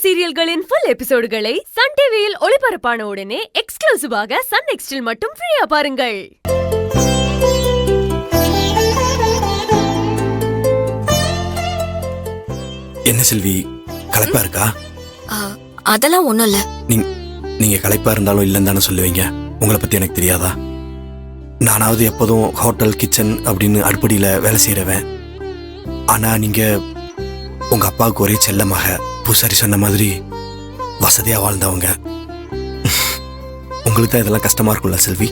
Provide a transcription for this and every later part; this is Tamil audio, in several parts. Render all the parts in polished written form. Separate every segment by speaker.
Speaker 1: சீரியல்களின் ஃபுல் எபிசோடுகளை சன் டிவியில் ஒளிபரப்பான உடனே எக்ஸ்க்ளூசிவாக சன் நெக்ஸ்டில் மட்டும் ஃப்ரீயா பாருங்கள்.
Speaker 2: என்ன செல்வி, களைப்பா இருக்கா?
Speaker 3: அதெல்லாம் ஒண்ணும் இல்ல.
Speaker 2: நீங்க களைப்பா இருந்தாலும் இல்லன்னு தானே சொல்லுவீங்க. உங்களை பத்தி எனக்கு தெரியாதா? நானாவது எப்போதும் ஹோட்டல் கிச்சன் அப்படின்னு அடுப்படியில வேலை செய்யறவன். ஆனா நீங்க உங்க அப்பாவுக்கு ஒரே செல்லமாக பூசாரி சொன்ன மாதிரி வசதியா வாழ்ந்தவங்க. உங்களுக்கு தான் இதெல்லாம் கஷ்டமா இருக்கும்ல செல்வி?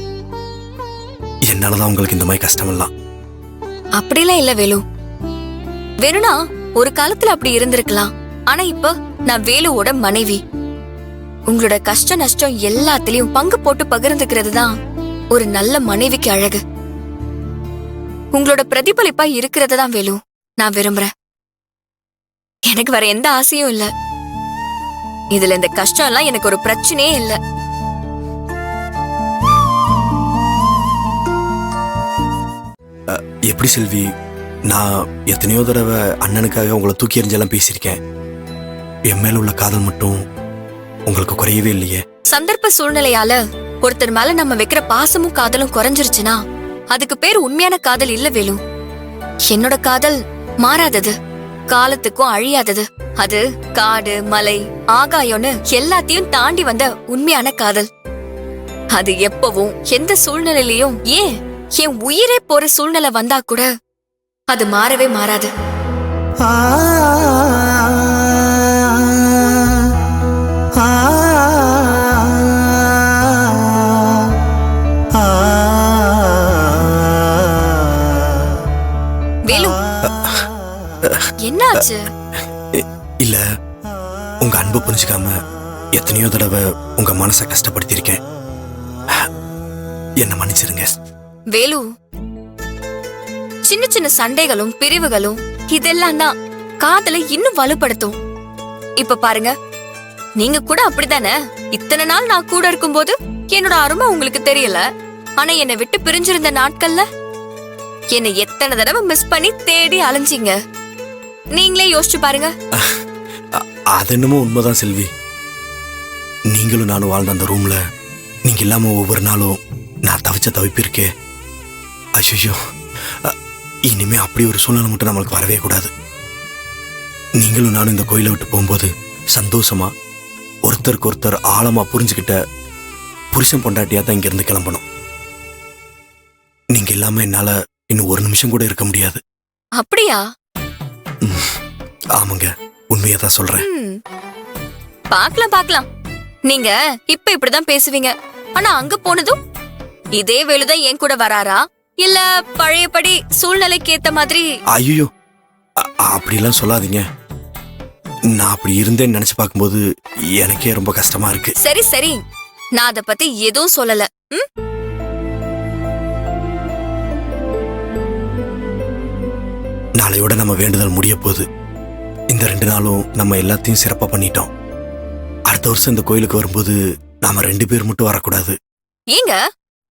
Speaker 2: என்னாலதான் உங்களுக்கு இந்த மாதிரி கஷ்டமெல்லாம்.
Speaker 3: அப்படிலாம் இல்ல வேலு. வேணும்னா ஒரு காலத்துல அப்படி இருந்திருக்கலாம். ஆனா இப்ப நான் வேலுவோட மனைவி. உங்களோட கஷ்ட நஷ்டம் எல்லாத்திலயும் பங்கு போட்டு பகிர்ந்துக்கிறது தான் ஒரு நல்ல மனைவிக்கு அழகு. உங்களோட பிரதிபலிப்பா இருக்கிறது தான் வேலு நான் விரும்புறேன். எனக்கு வேற எந்த ஆசையும் இல்ல. இதுல இந்த கஷ்டம் எல்லாம் எனக்கு ஒரு பிரச்சனையே இல்ல.
Speaker 2: எப்படி செல்வி, நான் எத்தனையோ தடவை அண்ணனுக்காக உங்களை தூக்கி எறிஞ்செல்லாம் பேசியிருக்கேன். என் மேல உள்ள காதல் மட்டும் உங்களுக்கு குறையவே இல்லையே.
Speaker 3: சந்தர்ப்ப சூழ்நிலையால ஒருத்தர் மேல நம்ம வைக்கிற பாசமும் காதலும் குறைஞ்சிருச்சுன்னா அதுக்கு பேர் உண்மையான காதல் இல்ல வேலு. என்னோட காதல் மாறாதது, காலத்துக்கும் அழியாதது. அது காடு மலை ஆகாயம்னு எல்லாத்தையும் தாண்டி வந்த உண்மையான காதல். அது எப்பவும் எந்த சூழ்நிலையிலயும், ஏன் என் உயிரே போற சூழ்நிலை வந்தா கூட அது மாறவே மாறாது. வேலு, என்னாச்சு?
Speaker 2: இல்ல, உங்க அன்பு புரிஞ்சுக்காம எத்தனையோ தடவை உங்க மனசை கஷ்டப்படுத்திருக்கேன். என்ன மன்னிச்சிருங்க
Speaker 3: வேலு. சின்ன சின்ன சண்டைகளும் பிரிவுகளும் இதெல்லாம் தான் காதலை இன்னும் வலுப்படுத்தும். இப்ப பாருங்க, நீங்க கூட அப்படித்தானே. இத்தனை நாள் நான் கூட இருக்கும்போது என்னோட அருமை உங்களுக்கு தெரியல. ஆனா என்னை விட்டு பிரிஞ்சிருந்த நாட்கள்ல என்னை எத்தனை தடவை மிஸ் பண்ணி தேடி அலைஞ்சிங்க. நீங்களே யோசிச்சு பாருங்க.
Speaker 2: அது என்னமோ உண்மைதான் செல்வி. நீங்களும் நானும் வாழ்ந்த அந்த ரூம்ல நீங்க இல்லாம ஒவ்வொரு நாளும் நான் தவிச்ச தவிப்பிருக்கே. ஐயோ, இனிமே அப்படி ஒரு சூழ்நிலை மட்டும் நம்மளுக்கு வரவே கூடாது. நீங்களும் நானும் இந்த கோயிலை விட்டு போகும்போது சந்தோஷமா ஒருத்தருக்கு ஒருத்தர் ஆழமா புரிஞ்சுக்கிட்ட புருஷன் பொண்டாட்டியா தான் இங்க இருந்து கிளம்பணும். நீங்க இல்லாம என்னால இன்னும் ஒரு நிமிஷம் கூட இருக்க முடியாது.
Speaker 3: அப்படியா?
Speaker 2: ஆமாங்க, உண்மையா தான் சொல்றேன்.
Speaker 3: பாக்கலாம் பாக்கலாம். நீங்க இப்ப இப்படிதான் பேசுவீங்க. ஆனா அங்க போனதும் இதே வேலுதான் என் கூட வராரா, இல்ல பழையபடி சூழ்நிலைக்கு ஏத்த மாதிரி?
Speaker 2: ஐயோ, அப்படிலாம் சொல்லாதீங்க. நான் அப்படி இருந்தேன்னு நினைச்சு பார்க்கும்போது எனக்கே ரொம்ப கஷ்டமா இருக்கு.
Speaker 3: சரி சரி, நான் அத பத்தி எதுவும் சொல்லல.
Speaker 2: நாளையோட நம்ம வேண்டுதல் முடிய போகுது. இந்த 2 நாளும் நம்ம எல்லாத்தையும் சிறப்பா பண்ணிட்டோம். அடுத்த வருஷம் இந்த கோயிலுக்கு வரும்போது நாம 2 பேர் மட்டும் வரக்கூடாது.
Speaker 3: ஏங்க,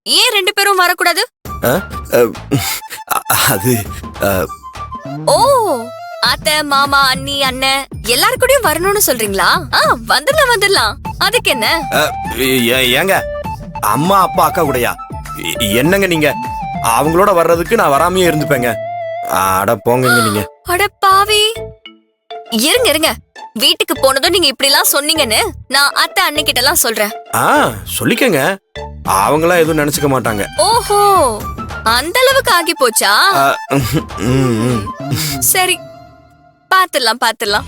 Speaker 3: ஏன் 2 பேரும் வரக்கூடாது?
Speaker 2: அது
Speaker 3: ஓ, அத்தை மாமா அண்ணி அண்ணன் எல்லாரு கூடயும் வரணும்னு சொல்றீங்களா? வந்துடலாம் வந்துடலாம். அதுக்கு என்ன?
Speaker 2: ஏங்க, அம்மா அப்பா அக்கா கூடயா? என்னங்க நீங்க? அவங்களோட வர்றதுக்கு நான் வராமையே இருந்துப்பேங்க. அட போங்க நீங்க.
Speaker 3: அட பாவி, இருங்க இருங்க. வீட்டுக்கு போனதும் நீங்க இப்படி எல்லாம் சொன்னீங்கன்னு நான் அத்தை அண்ணன் எல்லாம் சொல்றேன்.
Speaker 2: சொல்லிக்கங்க, அவங்களாம் எதுவும் நினைச்சுக்க மாட்டாங்க.
Speaker 3: ஓஹோ, அந்த அளவுக்கு ஆகி போச்சா? சரி, பாத்துடலாம் பாத்துடலாம்.